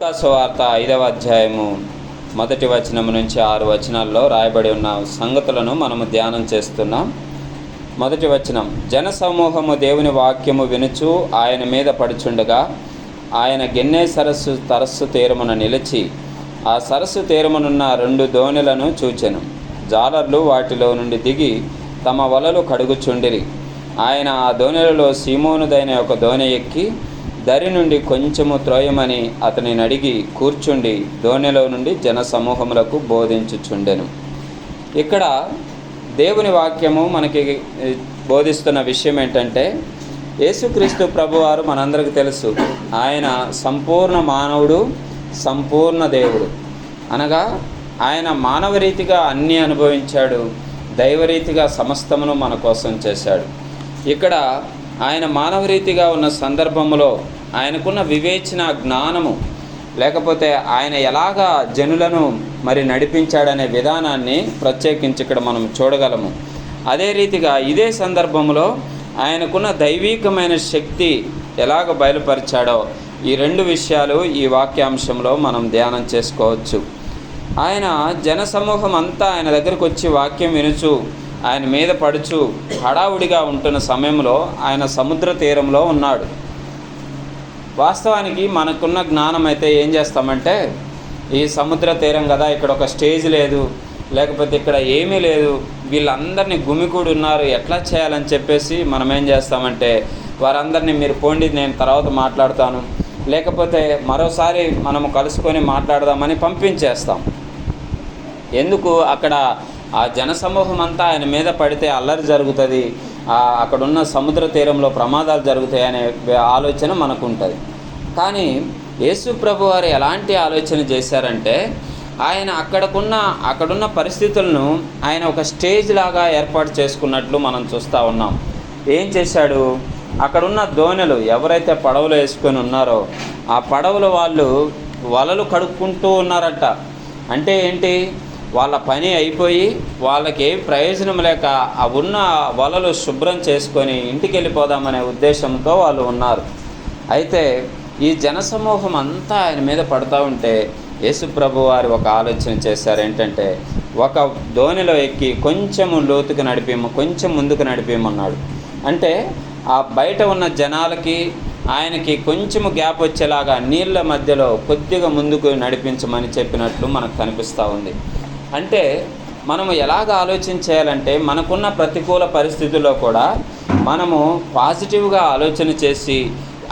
సువార్త 5వ అధ్యాయము 1 వచనము నుంచి 6 వచనాల్లో రాయబడి ఉన్న సంగతులను మనము ధ్యానం చేస్తున్నాం. 1 వచనం, జనసమూహము దేవుని వాక్యము వినుచు ఆయన మీద పడుచుండగా ఆయన గెన్నే సరస్సు తరస్సు తీరమున నిలిచి ఆ సరస్సు తీరమునున్న 2 దోణెలను చూచెను. జాలర్లు వాటిలో నుండి దిగి తమ వలలు కడుగుచుండిరి. ఆయన ఆ దోణెలలో సీమోనుదైన ఒక దోణె ఎక్కి దరి నుండి కొంచెము త్రోయమని అతనిని అడిగి కూర్చుండి దోణెలో నుండి జనసమూహములకు బోధించుచుండెను. ఇక్కడ దేవుని వాక్యము మనకి బోధిస్తున్న విషయం ఏంటంటే, యేసుక్రీస్తు ప్రభువారు మనందరికీ తెలుసు, ఆయన సంపూర్ణ మానవుడు, సంపూర్ణ దేవుడు. అనగా ఆయన మానవరీతిగా అన్నీ అనుభవించాడు, దైవరీతిగా సమస్తమును మన కోసం చేశాడు. ఇక్కడ ఆయన మానవరీతిగా ఉన్న సందర్భంలో ఆయనకున్న వివేచన, జ్ఞానము, లేకపోతే ఆయన ఎలాగా జనులను నడిపించాడనే విధానాన్ని ప్రత్యేకించి ఇక్కడ మనం చూడగలము. అదే రీతిగా ఇదే సందర్భంలో ఆయనకున్న దైవీకమైన శక్తి ఎలాగ బయలుపరిచాడో ఈ 2 విషయాలు ఈ వాక్యాంశంలో మనం ధ్యానం చేసుకోవచ్చు. ఆయన జనసమూహం అంతా ఆయన దగ్గరకు వచ్చి వాక్యం వినుచు ఆయన మీద పడుచు హడావుడిగా ఉంటున్న సమయంలో ఆయన సముద్ర తీరంలో ఉన్నాడు. వాస్తవానికి మనకున్న జ్ఞానం అయితే ఏం చేస్తామంటే, ఈ సముద్ర తీరం కదా, ఇక్కడ ఒక స్టేజ్ లేదు, లేకపోతే ఇక్కడ ఏమీ లేదు, వీళ్ళందరినీ గుమికూడి ఉన్నారు, ఎట్లా చేయాలని చెప్పేసి మనం ఏం చేస్తామంటే, వారందరినీ మీరు పోండి, నేను తర్వాత మాట్లాడతాను, లేకపోతే మరోసారి మనము కలుసుకొని మాట్లాడదామని పంపించేస్తాం. ఎందుకు? అక్కడ ఆ జనసమూహం అంతా ఆయన మీద పడితే అల్లరి జరుగుతుంది, అక్కడున్న సముద్ర తీరంలో ప్రమాదాలు జరుగుతాయి అనే ఆలోచన మనకు ఉంటుంది. కానీ యేసు ప్రభు వారు ఎలాంటి ఆలోచన చేశారంటే, ఆయన అక్కడున్న పరిస్థితులను ఆయన ఒక స్టేజ్ లాగా ఏర్పాటు చేసుకున్నట్లు మనం చూస్తూ ఉన్నాం. ఏం చేశాడు? అక్కడున్న దోణెలు ఎవరైతే పడవలు వేసుకొని ఉన్నారో ఆ పడవల వాళ్ళు వలలు కడుక్కుంటూ ఉన్నారట. అంటే ఏంటి? వాళ్ళ పని అయిపోయి వాళ్ళకి ఏ ప్రయోజనం లేక ఆ ఉన్న వలలు శుభ్రం చేసుకొని ఇంటికి వెళ్ళిపోదామనే ఉద్దేశంతో వాళ్ళు ఉన్నారు. అయితే ఈ జనసమూహం అంతా ఆయన మీద పడుతూ ఉంటే యేసుప్రభు వారు ఒక ఆలోచన చేశారు. ఏంటంటే, ఒక దోణిలో ఎక్కి కొంచెం లోతుకు కొంచెం ముందుకు నడిపేయమన్నాడు. అంటే ఆ బయట ఉన్న జనాలకి ఆయనకి కొంచెము గ్యాప్ వచ్చేలాగా నీళ్ళ మధ్యలో కొద్దిగా ముందుకు నడిపించమని చెప్పినట్లు మనకు కనిపిస్తూ ఉంది. అంటే మనము ఎలాగ ఆలోచన చేయాలంటే, మనకున్న ప్రతికూల పరిస్థితుల్లో కూడా మనము పాజిటివ్గా ఆలోచన చేసి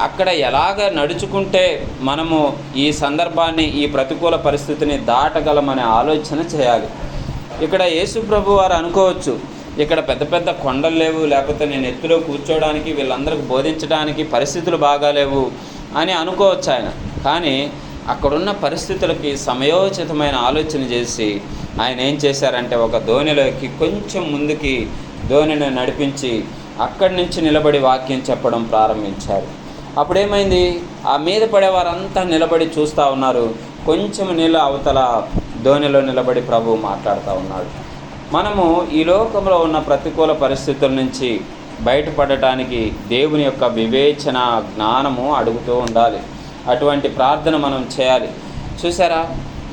అక్కడ ఎలాగ నడుచుకుంటే మనము ఈ సందర్భాన్ని, ఈ ప్రతికూల పరిస్థితిని దాటగలమనే ఆలోచన చేయాలి. ఇక్కడ యేసు ప్రభు వారు అనుకోవచ్చు, ఇక్కడ పెద్ద పెద్ద కొండలు లేవు, లేకపోతే నేను ఎత్తులో కూర్చోవడానికి, వీళ్ళందరికీ బోధించడానికి పరిస్థితులు బాగాలేవు అని అనుకోవచ్చు ఆయన. కానీ అక్కడున్న పరిస్థితులకి సమయోచితమైన ఆలోచన చేసి ఆయన ఏం చేశారంటే, ఒక దోణిలోకి కొంచెం ముందుకి దోణిని నడిపించి అక్కడి నుంచి నిలబడి వాక్యం చెప్పడం ప్రారంభించారు. అప్పుడేమైంది? ఆ మీద పడేవారంతా నిలబడి చూస్తూ ఉన్నారు. కొంచెం నీళ్ళ అవతల దోణిలో నిలబడి ప్రభువు మాట్లాడుతూ ఉన్నాడు. మనము ఈ లోకంలో ఉన్న ప్రతికూల పరిస్థితుల నుంచి బయటపడటానికి దేవుని యొక్క వివేచన, జ్ఞానము అడుగుతూ ఉండాలి. అటువంటి ప్రార్థన మనం చేయాలి. చూసారా,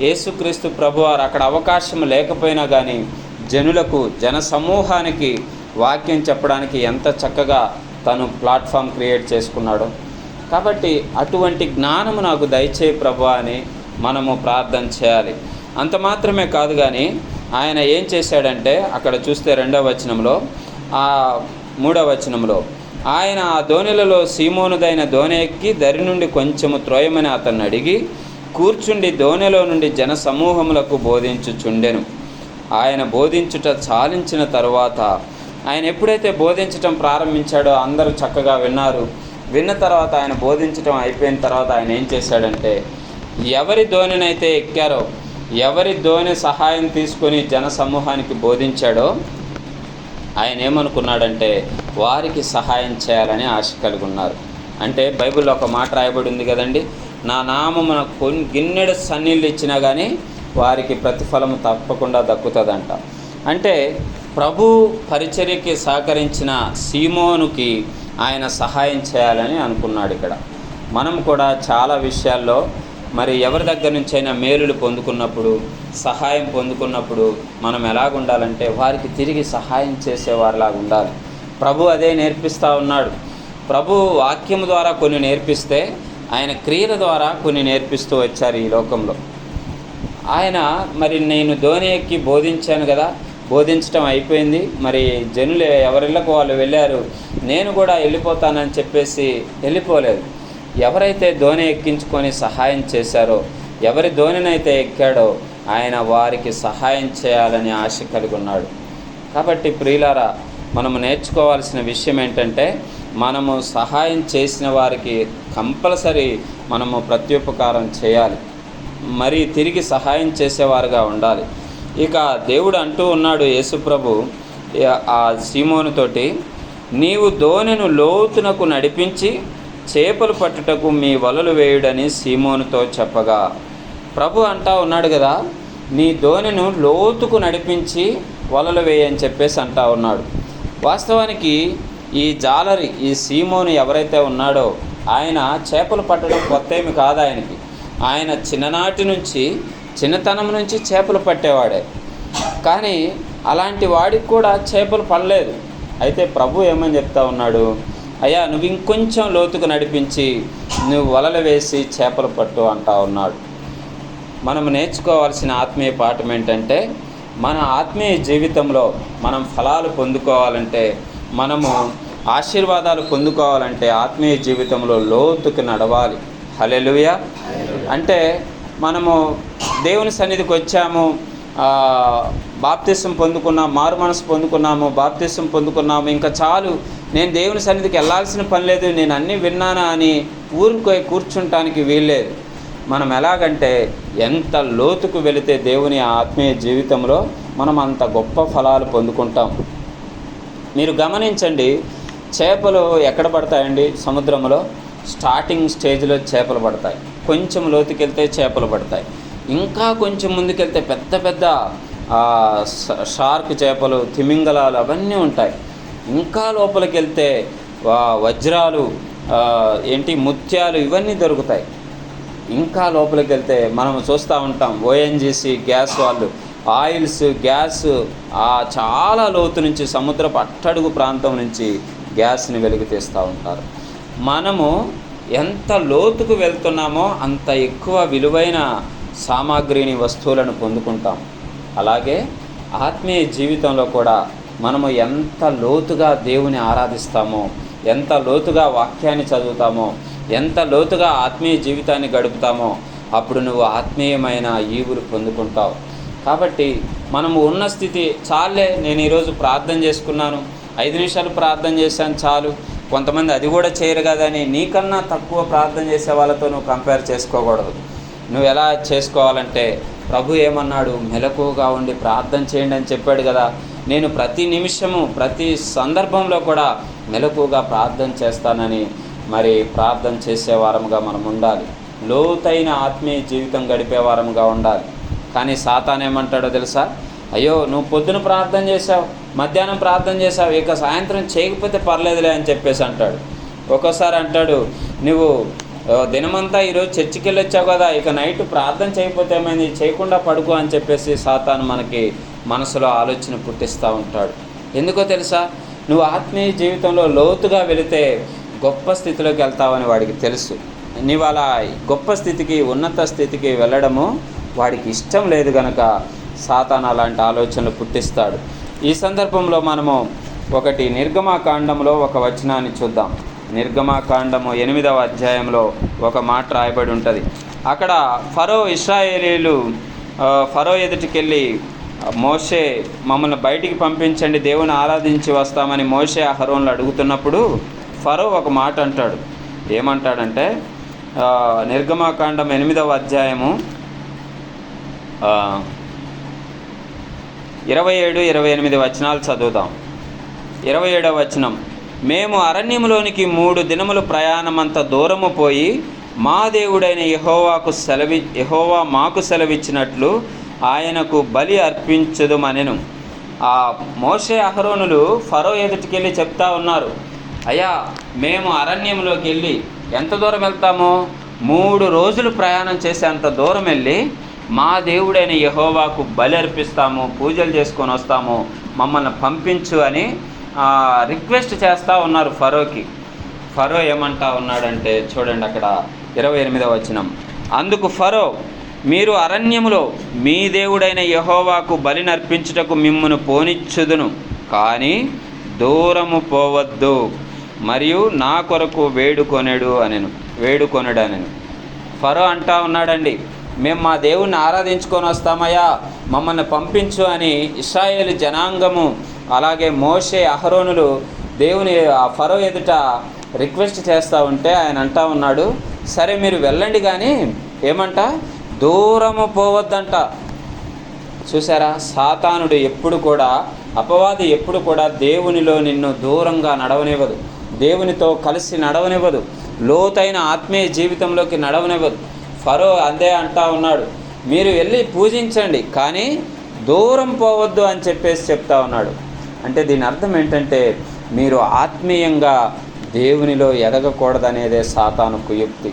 యేసుక్రీస్తు ప్రభువారు అక్కడ అవకాశం లేకపోయినా కానీ జనులకు, జనసమూహానికి వాక్యం చెప్పడానికి ఎంత చక్కగా తను ప్లాట్ఫామ్ క్రియేట్ చేసుకున్నాడో. కాబట్టి అటువంటి జ్ఞానము నాకు దయచేయి ప్రభువా అని మనము ప్రార్థన చేయాలి. అంత మాత్రమే కాదు, కానీ ఆయన ఏం చేశాడంటే, అక్కడ చూస్తే 2వ వచనంలో, 3వ వచనంలో, ఆయన ఆ దోణెలలో సీమోనుదైన దోణె ఎక్కి దరి నుండి కొంచెము త్రోయమని అతన్ని అడిగి కూర్చుండి దోణెలో నుండి జనసమూహములకు బోధించుచుండెను. ఆయన బోధించుట చాలించిన తరువాత, ఆయన ఎప్పుడైతే బోధించటం ప్రారంభించాడో అందరూ చక్కగా విన్నారు. విన్న తర్వాత ఆయన బోధించటం అయిపోయిన తర్వాత ఆయన ఏం చేశాడంటే, ఎవరి దోణినైతే ఎక్కారో, ఎవరి దోణి సహాయం తీసుకొని జనసమూహానికి బోధించాడో ఆయన ఏమనుకున్నాడంటే, వారికి సహాయం చేయాలని ఆశ కలిగి ఉన్నారు. అంటే బైబిల్లో ఒక మాట రాయబడి ఉంది కదండి, నా నామమున గిన్నెడు సన్నీళ్ళు ఇచ్చినా కానీ వారికి ప్రతిఫలము తప్పకుండా దక్కుతుందంట. అంటే ప్రభు పరిచర్యకి సహకరించిన సీమోనుకి ఆయన సహాయం చేయాలని అనుకున్నాడు. ఇక్కడ మనం కూడా చాలా విషయాల్లో మరి ఎవరి దగ్గర నుంచైనా మేలులు పొందుకున్నప్పుడు, సహాయం పొందుకున్నప్పుడు మనం ఎలాగుండాలంటే వారికి తిరిగి సహాయం చేసేవారిలాగా ఉండాలి. ప్రభు అదే నేర్పిస్తూ ఉన్నాడు. ప్రభు వాక్యం ద్వారా కొన్ని నేర్పిస్తే ఆయన క్రియల ద్వారా కొన్ని నేర్పిస్తూ వచ్చారు ఈ లోకంలో. ఆయన మరి నేను దోణి ఎక్కి బోధించాను కదా, బోధించడం అయిపోయింది, మరి జనులు ఎవరిళ్ళకు వాళ్ళు వెళ్ళారు, నేను కూడా వెళ్ళిపోతానని చెప్పేసి వెళ్ళిపోలేదు. ఎవరైతే దోణి ఎక్కించుకొని సహాయం చేశారో, ఎవరి దోణినైతే ఎక్కాడో ఆయన వారికి సహాయం చేయాలని ఆశ కలిగి ఉన్నాడు. కాబట్టి ప్రియులారా, మనము నేర్చుకోవాల్సిన విషయం ఏంటంటే మనము సహాయం చేసిన వారికి కంపల్సరీ మనము ప్రత్యుపకారం చేయాలి, మరి తిరిగి సహాయం చేసేవారుగా ఉండాలి. ఇక దేవుడు అంటూ ఉన్నాడు, యేసుప్రభు ఆ సీమోనుతోటి, నీవు దోణిను లోతునకు నడిపించి చేపలు పట్టుటకు మీ వలలు వేయుడని సీమోనుతో చెప్పగా, ప్రభు అంటా ఉన్నాడు కదా, నీ దోణిను లోతుకు నడిపించి వలలు వేయని చెప్పేసి అంటా ఉన్నాడు. వాస్తవానికి ఈ జాలరి, ఈ సీమోను ఎవరైతే ఉన్నాడో ఆయన చేపలు పట్టడం కొత్త ఏమి కాదు ఆయనకి. ఆయన చిన్ననాటి నుంచి, చిన్నతనం నుంచి చేపలు పట్టేవాడే. కానీ అలాంటి వాడికి కూడా చేపలు పడలేదు. అయితే ప్రభు ఏమని చెప్తా ఉన్నాడు, అయ్యా నువ్వు ఇంకొంచెం లోతుకు నడిపించి నువ్వు వలలు వేసి చేపలు పట్టు అంటా ఉన్నాడు. మనం నేర్చుకోవాల్సిన ఆత్మీయ పాఠం ఏంటంటే, మన ఆత్మీయ జీవితంలో మనం ఫలాలు పొందుకోవాలంటే, మనము ఆశీర్వాదాలు పొందుకోవాలంటే ఆత్మీయ జీవితంలో లోతుకు నడవాలి. హల్లెలూయా. అంటే మనము దేవుని సన్నిధికి వచ్చాము, బాప్తిసం పొందుకున్నాము, మారు మనసు పొందుకున్నాము, బాప్తిసం పొందుకున్నాము, ఇంకా చాలు, నేను దేవుని సన్నిధికి వెళ్ళాల్సిన పని లేదు, నేను అన్నీ విన్నానా అని కూర్చుంటానికి వీల్లేదు. మనం ఎలాగంటే ఎంత లోతుకు వెళితే దేవుని ఆత్మీయ జీవితంలో మనం అంత గొప్ప ఫలాలు పొందుకుంటాం. మీరు గమనించండి, చేపలు ఎక్కడ పడతాయండి? సముద్రంలో స్టార్టింగ్ స్టేజ్లో చేపలు పడతాయి, కొంచెం లోతుకెళ్తే చేపలు పడతాయి, ఇంకా కొంచెం ముందుకెళ్తే పెద్ద పెద్ద షార్క్ చేపలు, తిమింగలాలు అవన్నీ ఉంటాయి. ఇంకా లోపలికి వెళ్తే వజ్రాలు, ముత్యాలు ఇవన్నీ దొరుకుతాయి. ఇంకా లోపలికి వెళ్తే మనం చూస్తూ ఉంటాం ఓఎన్జీసీ గ్యాస్ వాళ్ళు ఆయిల్స్, గ్యాస్ చాలా లోతు నుంచి, సముద్రపు అట్టడుగు ప్రాంతం నుంచి గ్యాస్ని వెలుగు తీస్తూ ఉంటారు. మనము ఎంత లోతుకు వెళ్తున్నామో అంత ఎక్కువ విలువైన సామాగ్రిని, వస్తువులను పొందుకుంటాం. అలాగే ఆత్మీయ జీవితంలో కూడా మనము ఎంత లోతుగా దేవుని ఆరాధిస్తామో, ఎంత లోతుగా వాక్యాన్ని చదువుతామో, ఎంత లోతుగా ఆత్మీయ జీవితాన్ని గడుపుతామో అప్పుడు నువ్వు ఆత్మీయమైన ఈవులు పొందుకుంటావు. కాబట్టి మనము ఉన్న స్థితి చాలే, నేను ఈరోజు ప్రార్థన చేసుకున్నాను, 5 నిమిషాలు ప్రార్థన చేశాను చాలు, కొంతమంది అది కూడా చేయరు కదని నీకన్నా తక్కువ ప్రార్థన చేసే వాళ్ళతో నువ్వు కంపేర్ చేసుకోకూడదు. నువ్వు ఎలా చేసుకోవాలంటే, ప్రభు ఏమన్నాడు, మెలకువగా ఉండి ప్రార్థన చేయండి అని చెప్పాడు కదా. నేను ప్రతి నిమిషము, ప్రతి సందర్భంలో కూడా మెలకువగా ప్రార్థన చేస్తానని మరి ప్రార్థన చేసేవారముగా మనం ఉండాలి. లోతైన ఆత్మీయ జీవితం గడిపేవారముగా ఉండాలి. కానీ సాతాను ఏమంటాడో తెలుసా? అయ్యో నువ్వు పొద్దున ప్రార్థన చేసావు, మధ్యాహ్నం ప్రార్థన చేసావు, ఇక సాయంత్రం చేయకపోతే పర్లేదులే అని చెప్పేసి అంటాడు. ఒక్కోసారి అంటాడు, నువ్వు దినమంతా ఈరోజు చర్చికి వెళ్ళొచ్చావు కదా, ఇక నైట్ ప్రార్థన చేయకపోతే ఏమైంది, చేయకుండా పడుకో అని చెప్పేసి సాతాను మనకి మనసులో ఆలోచన పుట్టిస్తూ ఉంటాడు. ఎందుకో తెలుసా? నువ్వు ఆత్మీయ జీవితంలో లోతుగా వెళితే గొప్ప స్థితిలోకి వెళ్తావని వాడికి తెలుసు. నీవు అలా గొప్ప స్థితికి, ఉన్నత స్థితికి వెళ్ళడము వాడికి ఇష్టం లేదు కనుక సాతాను అలాంటి ఆలోచనలు పుట్టిస్తాడు. ఈ సందర్భంలో మనము ఒకటి నిర్గమాకాండంలో ఒక వచనాన్ని చూద్దాం. నిర్గమాకాండము 8వ అధ్యాయంలో ఒక మాట రాయబడి ఉంటుంది. అక్కడ ఫరో, ఇశ్రాయేలీలు ఫరో ఎదుటికి వెళ్ళి, మోషే మమ్మల్ని బయటికి పంపించండి, దేవుని ఆరాధించి వస్తామని మోషే అహరోన్లు అడుగుతున్నప్పుడు ఫరో ఒక మాట అంటాడు. ఏమంటాడంటే, నిర్గమాకాండం 8వ అధ్యాయము 27-28 వచనాలు చదువుదాం. 27వ వచనం, మేము అరణ్యములోనికి 3 దినములు ప్రయాణమంత దూరము పోయి మా దేవుడైన యెహోవా మాకు సెలవిచ్చినట్లు ఆయనకు బలి అర్పించదుమనెను. ఆ మోషే అహరోనులు ఫరో ఎదుటికెళ్ళి చెప్తా ఉన్నారు, అయ్యా మేము అరణ్యంలోకి వెళ్ళి ఎంత దూరం వెళ్తాము, 3 రోజులు ప్రయాణం చేసేంత దూరం వెళ్ళి మా దేవుడైన యెహోవాకు బలి అర్పిస్తాము, పూజలు చేసుకొని వస్తాము, మమ్మల్ని పంపించు అని రిక్వెస్ట్ చేస్తూ ఉన్నారు ఫరోకి. ఫరో ఏమంటా ఉన్నాడంటే చూడండి అక్కడ 28వ వచనం. అందుకు ఫరో, మీరు అరణ్యములో మీ దేవుడైన యెహోవాకు బలి నర్పించుటకు మిమ్మును పోనిచ్చుదును, కానీ దూరము పోవద్దు, మరియు నా కొరకు వేడుకొనెడనెను. ఫరో అంటా ఉన్నాడండి, మేము మా దేవుణ్ణి ఆరాధించుకొని వస్తామయ్యా, మమ్మల్ని పంపించు అని ఇశ్రాయేలు జనాంగము అలాగే మోషే అహరోనులు దేవుని ఆ ఫరో ఎదుట రిక్వెస్ట్ చేస్తూ ఉంటే ఆయన అంటా ఉన్నాడు, సరే మీరు వెళ్ళండి కానీ ఏమంట, దూరము పోవద్దంట. చూసారా, సాతానుడు ఎప్పుడు కూడా, అపవాది ఎప్పుడు కూడా దేవునిలో నిన్ను దూరంగా నడవనివ్వదు, దేవునితో కలిసి నడవనివ్వదు, లోతైన ఆత్మీయ జీవితంలోకి నడవనివ్వదు. ఫరో అదే అంటా ఉన్నాడు, మీరు వెళ్ళి పూజించండి కానీ దూరం పోవద్దు అని చెప్తా ఉన్నాడు. అంటే దీని అర్థం ఏంటంటే మీరు ఆత్మీయంగా దేవునిలో ఎదగకూడదనేదే సాతాను కుయుక్తి.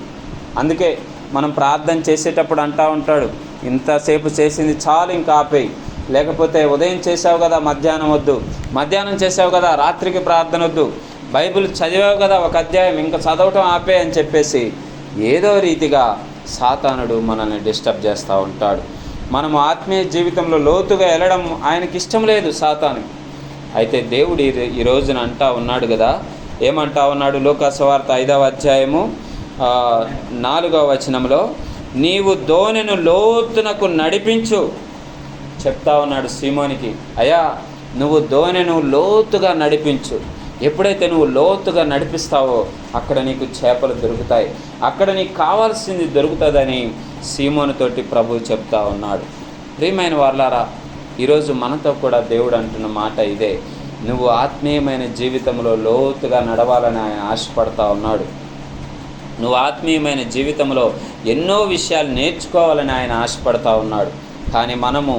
అందుకే మనం ప్రార్థన చేసేటప్పుడు అంటూ ఉంటాడు, ఇంతసేపు చేసింది చాలు, ఇంకా ఆపేయి, లేకపోతే ఉదయం చేసావు కదా మధ్యాహ్నం వద్దు, మధ్యాహ్నం చేసావు కదా రాత్రికి ప్రార్థన వద్దు, బైబిల్ చదివావు కదా ఒక అధ్యాయం, ఇంకా చదవటం ఆపే అని చెప్పేసి ఏదో రీతిగా సాతానుడు మనల్ని డిస్టర్బ్ చేస్తూ ఉంటాడు. మనము ఆత్మీయ జీవితంలో లోతుగా వెళ్ళడం ఆయనకి ఇష్టం లేదు సాతాను. అయితే దేవుడు ఈ రోజున అంటా ఉన్నాడు కదా, ఏమంటా ఉన్నాడు? లూకా సువార్త 5వ అధ్యాయము 4వ వచనంలో, నీవు దోణెను లోతునకు నడిపించు చెప్తా ఉన్నాడు సీమోనికి. అయ్యా, నువ్వు దోణెను లోతుగా నడిపించు. ఎప్పుడైతే నువ్వు లోతుగా నడిపిస్తావో అక్కడ నీకు చేపలు దొరుకుతాయి, అక్కడ నీకు కావాల్సింది దొరుకుతుందని సీమోనుతోటి ప్రభువు చెప్తా ఉన్నాడు. ప్రియమైన వారలారా, ఈరోజు మనతో కూడా దేవుడు అంటున్న మాట ఇదే. నువ్వు ఆత్మీయమైన జీవితంలో లోతుగా నడవాలని ఆయన ఆశపడతా ఉన్నాడు. నువ్వు ఆత్మీయమైన జీవితంలో ఎన్నో విషయాలు నేర్చుకోవాలని ఆయన ఆశపడతా ఉన్నాడు. కానీ మనము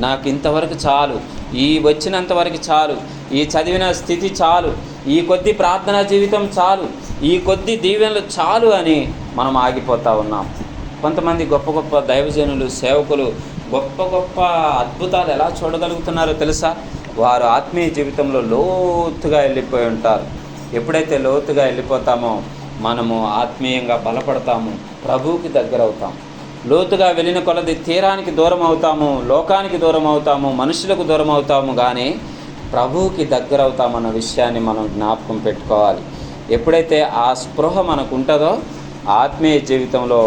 నాకు ఇంతవరకు చాలు, ఈ వచ్చినంతవరకు చాలు, ఈ చదివిన స్థితి చాలు, ఈ కొద్ది ప్రార్థనా జీవితం చాలు, ఈ కొద్ది దీవెనలు చాలు అని మనం ఆగిపోతూ ఉన్నాం. కొంతమంది గొప్ప గొప్ప దైవజనులు, సేవకులు గొప్ప గొప్ప అద్భుతాలు ఎలా చూడగలుగుతున్నారో తెలుసా? వారు ఆత్మీయ జీవితంలో లోతుగా వెళ్ళిపోయి ఉంటారు. ఎప్పుడైతే లోతుగా వెళ్ళిపోతామో మనము ఆత్మీయంగా బలపడతాము, ప్రభువుకి దగ్గర అవుతాం. లోతుగా వెళ్ళిన కొలది తీరానికి దూరం అవుతాము, లోకానికి దూరం అవుతాము, మనుషులకు దూరం అవుతాము, కానీ ప్రభువుకి దగ్గర అవుతామన్న విషయాన్ని మనం జ్ఞాపకం పెట్టుకోవాలి. ఎప్పుడైతే ఆ స్పృహ మనకు ఉంటుందో ఆత్మీయ జీవితంలో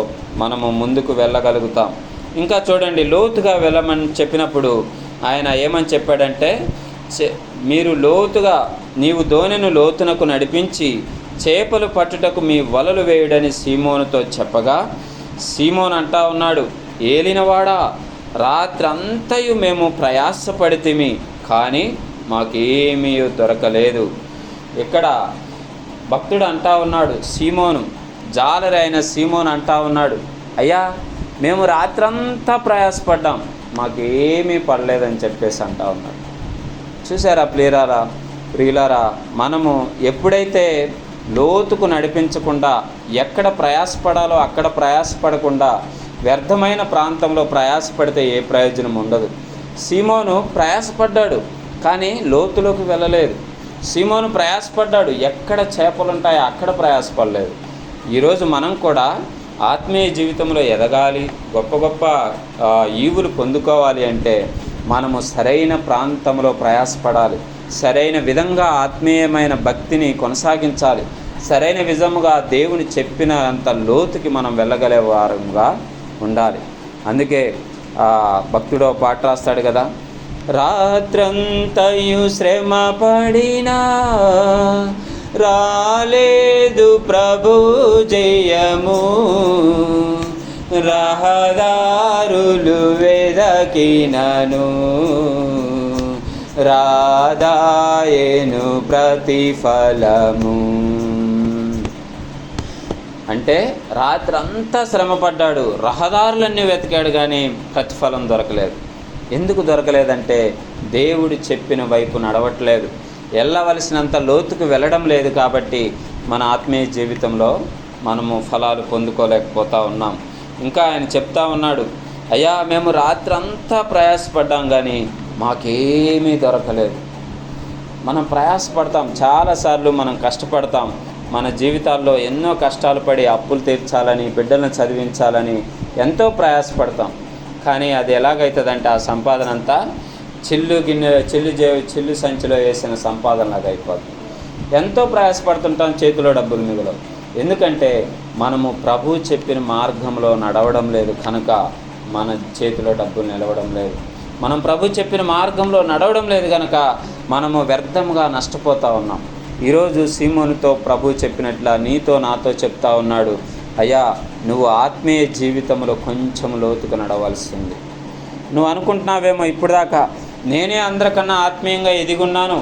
మనము ముందుకు వెళ్ళగలుగుతాం. ఇంకా చూడండి, లోతుగా వెళ్ళమని చెప్పినప్పుడు ఆయన ఏమని చెప్పాడంటే, మీరు లోతుగా, నీవు దోణెను లోతునకు నడిపించి చేపలు పట్టుటకు మీ వలలు వేయుడని సీమోనుతో చెప్పగా, సీమోను అంటా ఉన్నాడు, ఏలినవాడా, రాత్రంతయు మేము ప్రయాసపడితిమి, కానీ మాకేమీ దొరకలేదు. ఇక్కడ భక్తుడు అంటా ఉన్నాడు, సీమోను, జాలరి అయిన సీమోను అంటా ఉన్నాడు, అయ్యా మేము రాత్రంతా ప్రయాసపడ్డాం, మాకేమీ పడలేదని చెప్పేసి అంటా ఉన్నాడు. చూసారా ప్రియులారా, మనము ఎప్పుడైతే లోతుకు నడిపించకుండా, ఎక్కడ ప్రయాసపడాలో అక్కడ ప్రయాసపడకుండా వ్యర్థమైన ప్రాంతంలో ప్రయాసపడితే ఏ ప్రయోజనం ఉండదు. సీమోను ప్రయాసపడ్డాడు కానీ లోతులోకి వెళ్ళలేదు. సీమోను ప్రయాసపడ్డాడు, ఎక్కడ చేపలు ఉంటాయో అక్కడ ప్రయాసపడలేదు. ఈరోజు మనం కూడా ఆత్మీయ జీవితంలో ఎదగాలి, గొప్ప గొప్ప ఈవులు పొందుకోవాలి అంటే మనము సరైన ప్రాంతంలో ప్రయాసపడాలి, సరైన విధంగా ఆత్మీయమైన భక్తిని కొనసాగించాలి, సరైన విధముగా దేవుని చెప్పినంత లోతుకి మనం వెళ్ళగలే వారంగా ఉండాలి. అందుకే భక్తుడు పాట రాస్తాడు కదా, రాత్రంతయు శ్రమ పడినా రాలేదు ప్రభు జయము, రహదారులు వెదకినను రాదాయను ప్రతిఫలము. అంటే రాత్రంతా శ్రమపడ్డాడు, రహదారులన్నీ వెతికాడు కానీ ప్రతిఫలం దొరకలేదు. ఎందుకు దొరకలేదంటే దేవుడు చెప్పిన వైపు నడవట్లేదు, వెళ్ళవలసినంత లోతుకు వెళ్ళడం లేదు. కాబట్టి మన ఆత్మీయ జీవితంలో మనము ఫలాలు పొందుకోలేకపోతూ ఉన్నాం. ఇంకా ఆయన చెప్తా ఉన్నాడు, అయ్యా మేము రాత్రంతా ప్రయాసపడ్డాం కానీ మాకేమీ దొరకలేదు. మనం ప్రయాసపడతాం, చాలాసార్లు మనం కష్టపడతాం, మన జీవితాల్లో ఎన్నో కష్టాలు పడి అప్పులు తీర్చాలని, బిడ్డలను చదివించాలని ఎంతో ప్రయాసపడతాం. కానీ అది ఎలాగవుతుందంటే ఆ సంపాదన అంతా చిల్లు సంచిలో వేసిన సంపాదనలాగా అయిపోతుంది. ఎంతో ప్రయాసపడుతుంటాం, చేతిలో డబ్బులు మిగలవు. ఎందుకంటే మనము ప్రభువు చెప్పిన మార్గంలో నడవడం లేదు కనుక మన చేతిలో డబ్బులు నిలవడం లేదు. మనం ప్రభు చెప్పిన మార్గంలో నడవడం లేదు కనుక మనము వ్యర్థంగా నష్టపోతూ ఉన్నాం. ఈరోజు సీమోనుతో ప్రభు చెప్పినట్ల నీతో నాతో చెప్తా ఉన్నాడు, అయ్యా నువ్వు ఆత్మీయ జీవితంలో కొంచెం లోతుకు నడవలసింది. నువ్వు అనుకుంటున్నావేమో ఇప్పటిదాకా నేనే అందరికన్నా ఆత్మీయంగా ఎదిగున్నాను,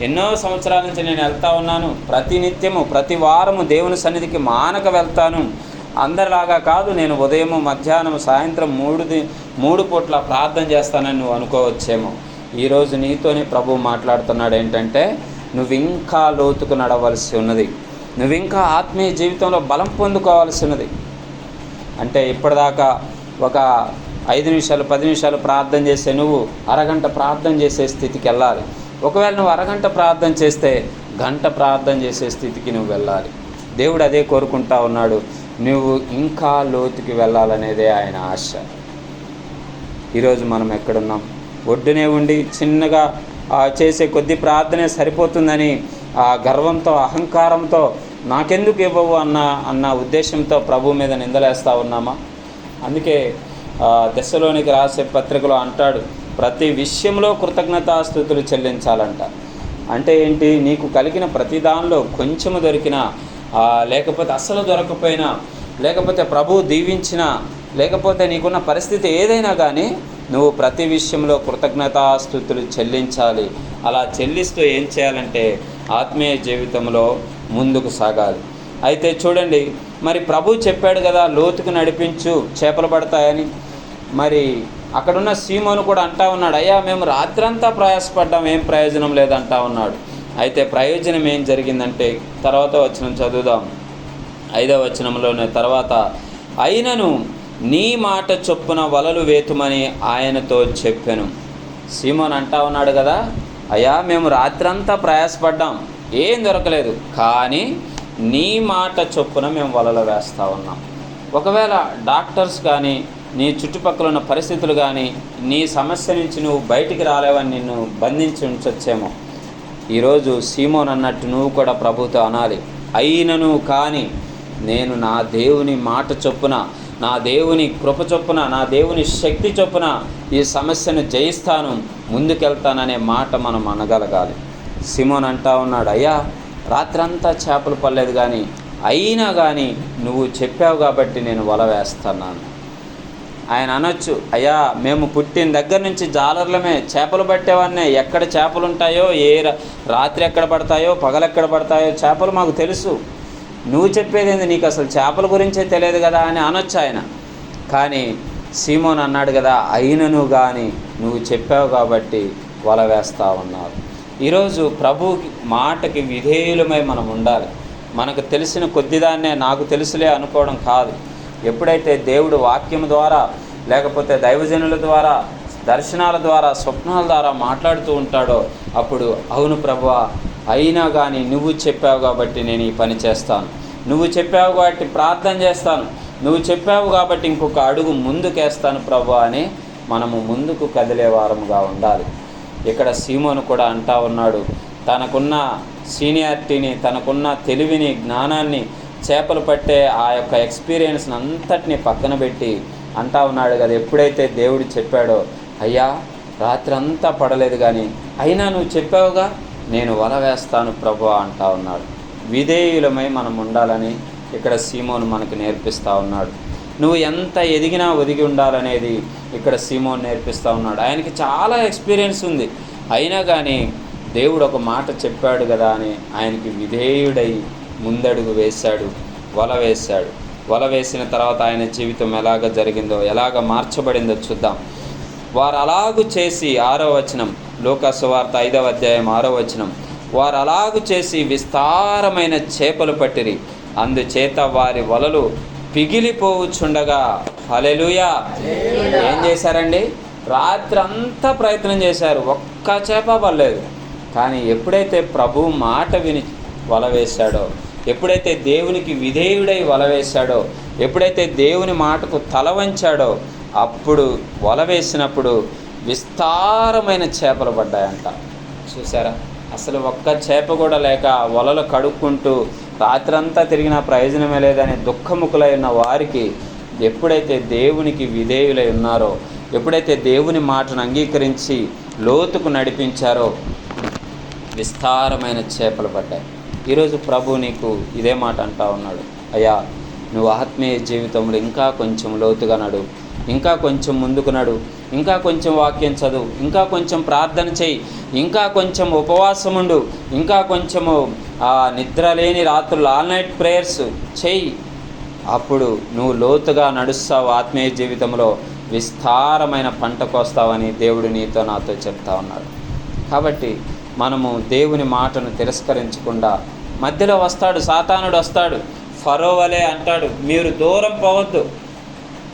ఎన్నో సంవత్సరాల నుంచి నేను వెళ్తా ఉన్నాను, ప్రతినిత్యము ప్రతి వారము దేవుని సన్నిధికి మానక వెళ్తాను, అందరిలాగా కాదు, నేను ఉదయము మధ్యాహ్నం సాయంత్రం మూడు పూట్ల ప్రార్థన చేస్తానని నువ్వు అనుకోవచ్చేమో. ఈరోజు నీతోనే ప్రభు మాట్లాడుతున్నాడు ఏంటంటే, నువ్వు ఇంకా లోతుకు నడవలసి ఉన్నది, నువ్వు ఇంకా ఆత్మీయ జీవితంలో బలం పొందుకోవాల్సి ఉన్నది. అంటే ఇప్పటిదాకా ఒక 5 నిమిషాలు 10 నిమిషాలు ప్రార్థన చేస్తే నువ్వు అరగంట ప్రార్థన చేసే స్థితికి వెళ్ళాలి. ఒకవేళ నువ్వు అరగంట ప్రార్థన చేస్తే గంట ప్రార్థన చేసే స్థితికి నువ్వు వెళ్ళాలి. దేవుడు అదే కోరుకుంటా ఉన్నాడు, నువ్వు ఇంకా లోతుకి వెళ్ళాలనేదే ఆయన ఆశ. ఈరోజు మనం ఎక్కడున్నాం? ఒడ్డునే ఉండి చిన్నగా చేసే కొద్ది ప్రార్థనే సరిపోతుందని ఆ గర్వంతో అహంకారంతో నాకెందుకు ఇవ్వవు అన్న ఉద్దేశంతో ప్రభు మీద నిందలేస్తూ ఉన్నామా? అందుకే దశలోనికి రాసే పత్రికలో అంటాడు, ప్రతి విషయంలో కృతజ్ఞతాస్తుతులు చెల్లించాలంట. అంటే ఏంటి? నీకు కలిగిన ప్రతి దానిలో కొంచెము దొరికినా, లేకపోతే అస్సలు దొరకపోయినా, లేకపోతే ప్రభువు దీవించినా, లేకపోతే నీకున్న పరిస్థితి ఏదైనా కానీ నువ్వు ప్రతి విషయంలో కృతజ్ఞతాస్తుతులు చెల్లించాలి. అలా చెల్లిస్తూ ఏం చేయాలంటే ఆత్మీయ జీవితంలో ముందుకు సాగాలి. అయితే చూడండి, మరి ప్రభు చెప్పాడు కదా లోతుకు నడిపించు చేపలు పడతాయని. మరి అక్కడున్న సీమోను కూడా అంటా ఉన్నాడు, అయ్యా మేము రాత్రంతా ప్రయాసపడ్డాం, ఏం ప్రయోజనం లేదంటా ఉన్నాడు. అయితే ప్రయోజనం ఏం జరిగిందంటే తర్వాత వచనం చదువుదాం. 5వ వచనంలోనే తర్వాత, అయినను నీ మాట చొప్పున వలలు వేతుమని ఆయనతో చెప్పాను. సీమోను అంటా ఉన్నాడు కదా, అయ్యా మేము రాత్రంతా ప్రయాసపడ్డాం, ఏం దొరకలేదు, కానీ నీ మాట చొప్పున మేము వలలు వేస్తూ ఉన్నాం. ఒకవేళ డాక్టర్స్ కానీ నీ చుట్టుపక్కల ఉన్న పరిస్థితులు కానీ నీ సమస్య నుంచి నువ్వు బయటికి రాలేవని నిన్ను బంధించి ఉంచొచ్చేమో. ఈరోజు సీమోన్ అన్నట్టు నువ్వు కూడా ప్రభుతో అనాలి, అయినను కానీ నేను నా దేవుని మాట చొప్పున, నా దేవుని కృప చొప్పున, నా దేవుని శక్తి చొప్పున ఈ సమస్యను జయిస్తాను, ముందుకెళ్తాననే మాట మనం అనగలగాలి. సీమోన్ అంటా ఉన్నాడు, అయ్యా రాత్రంతా చేపలు పడలేదు కానీ అయినా కానీ నువ్వు చెప్పావు కాబట్టి నేను వల వేస్తున్నాను. ఆయన అనొచ్చు, అయ్యా మేము పుట్టిన దగ్గర నుంచి జాలర్లమే, చేపలు పట్టేవాన్నే, ఎక్కడ చేపలు ఉంటాయో, రాత్రి ఎక్కడ పడతాయో, పగలెక్కడ పడతాయో చేపలు మాకు తెలుసు, నువ్వు చెప్పేదేంది, నీకు అసలు చేపల గురించే తెలియదు కదా అని అనొచ్చు ఆయన. కానీ సీమోన్ అన్నాడు కదా, అయినను కానీ నువ్వు చెప్పావు కాబట్టి వల వేస్తా ఉన్నారు. ఈరోజు ప్రభు మాటకి విధేయులమై మనం ఉండాలి. మనకు తెలిసిన కొద్దిదాన్నే నాకు తెలుసులే అనుకోవడం కాదు. ఎప్పుడైతే దేవుడు వాక్యం ద్వారా, లేకపోతే దైవజనుల ద్వారా, దర్శనాల ద్వారా, స్వప్నాల ద్వారా మాట్లాడుతూ ఉంటాడో అప్పుడు అవును ప్రభువా, అయినా కానీ నువ్వు చెప్పావు కాబట్టి నేను ఈ పని చేస్తాను, నువ్వు చెప్పావు కాబట్టి ప్రార్థన చేస్తాను, నువ్వు చెప్పావు కాబట్టి ఇంకొక అడుగు ముందుకేస్తాను ప్రభువా అని మనము ముందుకు కదిలే వారముగా ఉండాలి. ఇక్కడ సీమోను కూడా అంటా ఉన్నాడు, తనకున్న సీనియారిటీని, తనకున్న తెలివిని, జ్ఞానాన్ని, చేపలు పట్టే ఆ యొక్క ఎక్స్పీరియన్స్ని అంతటిని పక్కన పెట్టి అంటా ఉన్నాడు కదా, ఎప్పుడైతే దేవుడు చెప్పాడో, అయ్యా రాత్రి అంతా పడలేదు కానీ అయినా నువ్వు చెప్పావుగా నేను వల వేస్తాను ప్రభువా అంటా ఉన్నాడు. విధేయులమై మనం ఉండాలని ఇక్కడ సీమోను మనకు నేర్పిస్తూ ఉన్నాడు. నువ్వు ఎంత ఎదిగినా ఒదిగి ఉండాలనేది ఇక్కడ సీమోను నేర్పిస్తూ ఉన్నాడు. ఆయనకి చాలా ఎక్స్పీరియన్స్ ఉంది, అయినా కానీ దేవుడు ఒక మాట చెప్పాడు కదా అని ఆయనకి విధేయుడై ముందడుగు వేశాడు, వల వేశాడు. వల వేసిన తర్వాత ఆయన జీవితం ఎలాగ జరిగిందో, ఎలాగ మార్చబడిందో చూద్దాం. వారు అలాగు చేసి 6వ వచనం, లూకా సువార్త 5వ అధ్యాయం 6వ వచనం, వారు అలాగు చేసి విస్తారమైన చేపలు పట్టిరి, అందుచేత వారి వలలు పిగిలిపోవచ్చుండగా. హల్లెలూయా. ఏం చేశారండి? రాత్రి అంతా ప్రయత్నం చేశారు, ఒక్క చేప పడలేదు. కానీ ఎప్పుడైతే ప్రభు మాట విని వల వేశాడో, ఎప్పుడైతే దేవునికి విధేయుడై వల వేశాడో, ఎప్పుడైతే దేవుని మాటకు తల వంచాడో, అప్పుడు వల వేసినప్పుడు విస్తారమైన చేపలు పడ్డాయంట. చూసారా? అసలు ఒక్క చేప కూడా లేక వలలు కడుక్కుంటూ రాత్రంతా తిరిగిన ప్రయోజనమే లేదని దుఃఖముఖులై ఉన్న వారికి ఎప్పుడైతే దేవునికి విధేయులై ఉన్నారో, ఎప్పుడైతే దేవుని మాటను అంగీకరించి లోతుకు నడిపించారో విస్తారమైన చేపలు పడ్డాయి. ఈరోజు ప్రభు నీకు ఇదే మాట అంటా ఉన్నాడు, అయ్యా నువ్వు ఆత్మీయ జీవితంలో ఇంకా కొంచెం లోతుగా నడు, ఇంకా కొంచెం ముందుకు నడు, ఇంకా కొంచెం వాక్యం చదువు, ఇంకా కొంచెం ప్రార్థన చేయి, ఇంకా కొంచెం ఉపవాసం ఉండు, ఇంకా కొంచెము నిద్ర లేని రాత్రులు ఆల్ నైట్ ప్రేయర్స్ చేయి. అప్పుడు నువ్వు లోతుగా నడుస్తావు, ఆత్మీయ జీవితంలో విస్తారమైన పంట కోస్తావని దేవుడు నీతో నాతో చెప్తా ఉన్నాడు. కాబట్టి మనము దేవుని మాటను తిరస్కరించకుండా, మధ్యలో వస్తాడు సాతానుడు, వస్తాడు ఫరో వలె అంటాడు, మీరు దూరం పోవద్దు,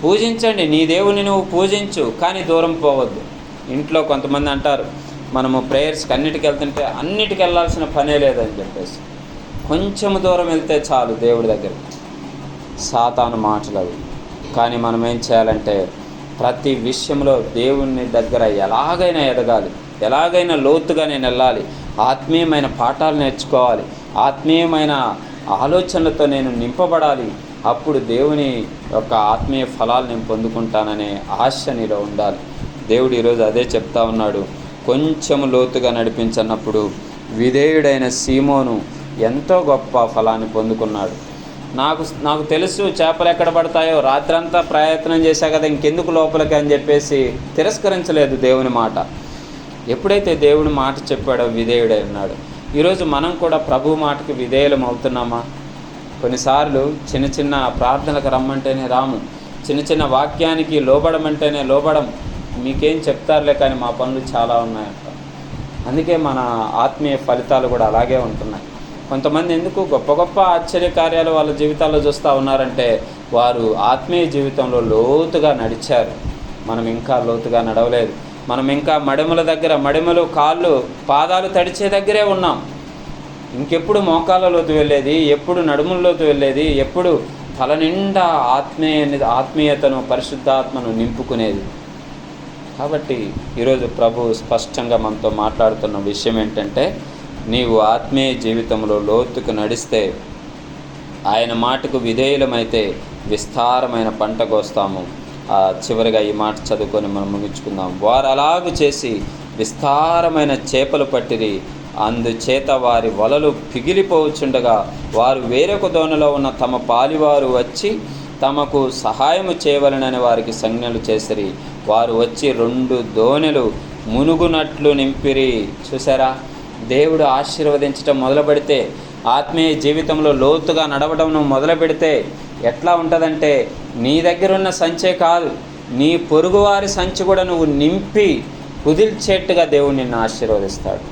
పూజించండి, నీ దేవుని నువ్వు పూజించు, కానీ దూరం పోవద్దు. ఇంట్లో కొంతమంది అంటారు, మనము ప్రేయర్స్కి అన్నిటికి వెళ్తుంటే అన్నిటికి వెళ్ళాల్సిన పనే లేదని చెప్పేసి, కొంచెం దూరం వెళ్తే చాలు దేవుడి దగ్గర. సాతాను మాటలు అవి. కానీ మనం ఏం చేయాలంటే ప్రతి విషయంలో దేవుని దగ్గర ఎలాగైనా ఎదగాలి, ఎలాగైనా లోతుగా నేను వెళ్ళాలి, ఆత్మీయమైన పాఠాలు నేర్చుకోవాలి, ఆత్మీయమైన ఆలోచనలతో నేను నింపబడాలి, అప్పుడు దేవుని యొక్క ఆత్మీయ ఫలాలు నేను పొందుకుంటాననే ఆశ నీలో ఉండాలి. దేవుడు ఈరోజు అదే చెప్తా ఉన్నాడు. కొంచెం లోతుగా నడిపించన్నప్పుడు విధేయుడైన సీమోను ఎంతో గొప్ప ఫలాన్ని పొందుకున్నాడు. నాకు తెలుసు చేపలు ఎక్కడ పడతాయో, రాత్రంతా ప్రయత్నం చేశా కదా, ఇంకెందుకు లోపలికి అని చెప్పేసి తిరస్కరించలేదు దేవుని మాట. ఎప్పుడైతే దేవుని మాట చెప్పాడో విధేయుడై ఉన్నాడు. ఈరోజు మనం కూడా ప్రభు మాటకి విధేయులం అవుతున్నామా? కొన్నిసార్లు చిన్న చిన్న ప్రార్థనలకు రమ్మంటేనే రాము, చిన్న చిన్న వాక్యానికి లోబడమంటేనే లోబడం. మీకేం చెప్తారులే కానీ మా పనులు చాలా ఉన్నాయంట. అందుకే మన ఆత్మీయ ఫలితాలు కూడా అలాగే ఉంటున్నాయి. కొంతమంది ఎందుకు గొప్ప గొప్ప ఆశ్చర్యకార్యాలు వాళ్ళ జీవితాల్లో చూస్తూ ఉన్నారంటే వారు ఆత్మీయ జీవితంలో లోతుగా నడిచారు. మనం ఇంకా లోతుగా నడవలేదు. మనం ఇంకా మడిమల దగ్గర, మడిమలు కాళ్ళు పాదాలు తడిచే దగ్గరే ఉన్నాం. ఇంకెప్పుడు మోకాళ్ళలోతు వెళ్ళేది, ఎప్పుడు నడుముల్లోతు వెళ్ళేది, ఎప్పుడు తల నిండా ఆత్మీయతను పరిశుద్ధాత్మను నింపుకునేది. కాబట్టి ఈరోజు ప్రభు స్పష్టంగా మనతో మాట్లాడుతున్న విషయం ఏంటంటే, నీవు ఆత్మీయ జీవితంలో లోతుకు నడిస్తే, ఆయన మాటకు విధేయులమైతే విస్తారమైన పంట కోస్తాము. చివరిగా ఈ మాట చదువుకొని మనం ముగించుకుందాం. వారు అలాగు చేసి విస్తారమైన చేపలు పట్టిరి, అందుచేత వారి వలలు పిగిలిపోవచ్చుండగా వారు వేరొక దోణిలో ఉన్న తమ పాలివారు వచ్చి తమకు సహాయము చేయవలనని వారికి సంజ్ఞలు చేసిరి. వారు వచ్చి 2 దోణెలు మునుగునట్లు నింపిరి. చూసారా? దేవుడు ఆశీర్వదించడం మొదలు పెడితే, ఆత్మీయ జీవితంలో లోతుగా నడవడం నువ్వు మొదలు పెడితే ఎట్లా ఉంటుందంటే, నీ దగ్గరున్న సంచే కాదు, నీ పొరుగువారి సంచి కూడా నువ్వు నింపి కుదిల్చేట్టుగా దేవుడు నిన్ను ఆశీర్వదిస్తాడు.